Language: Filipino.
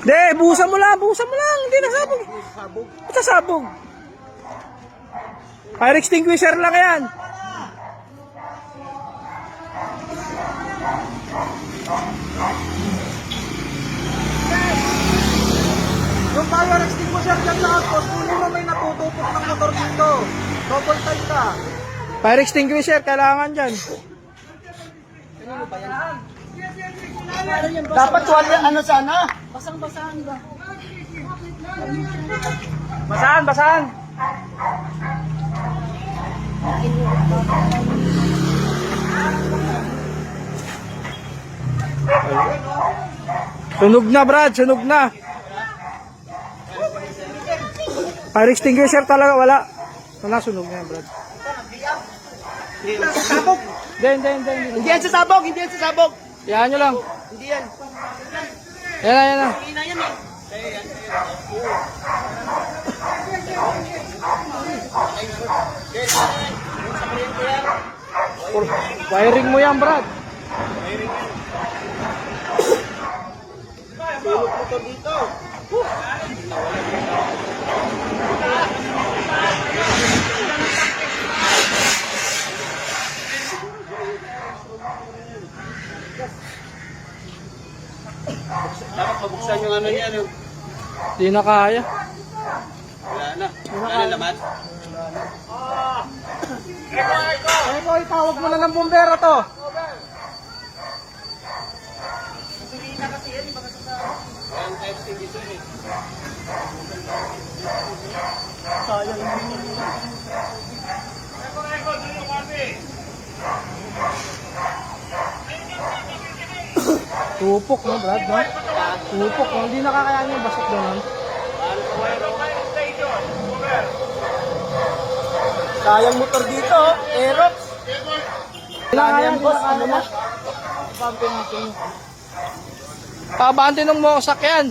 De, buhusan mo lang. Hindi na sabog. Ito sabog. Fire extinguisher lang yan. Yung fire extinguisher dyan sa outpost, kunin mo may natutupok ng motor dito. Double time ka. Fire extinguisher, kailangan dyan. Dapat wala ano sana? Basang-basahan ba? Basahan. Sunog na, Brad. Sunog na. Fire extinguisher talaga. Wala sunog na yan, Brad. Sabog. Hindi. Hindi yan sasabog, hindi yan sasabog. Yan nyo lang. Hindi yan. Yan na. Hina yan eh. Wiring mo yan, Brad. Tulog motor dito. Dapat mabuksan yung ano niya. Hindi na kaya. Wala na. Wala na laman. Eko, itawag mo na ng bumbero to. Walang type extinguisher eh. Tupok, no, Brad, no? Tupok, no? Hindi nakakayanin yung basok doon. Sayang motor dito, Aerox. Kailangan boss, ano na? Pabante ng mo sakyan.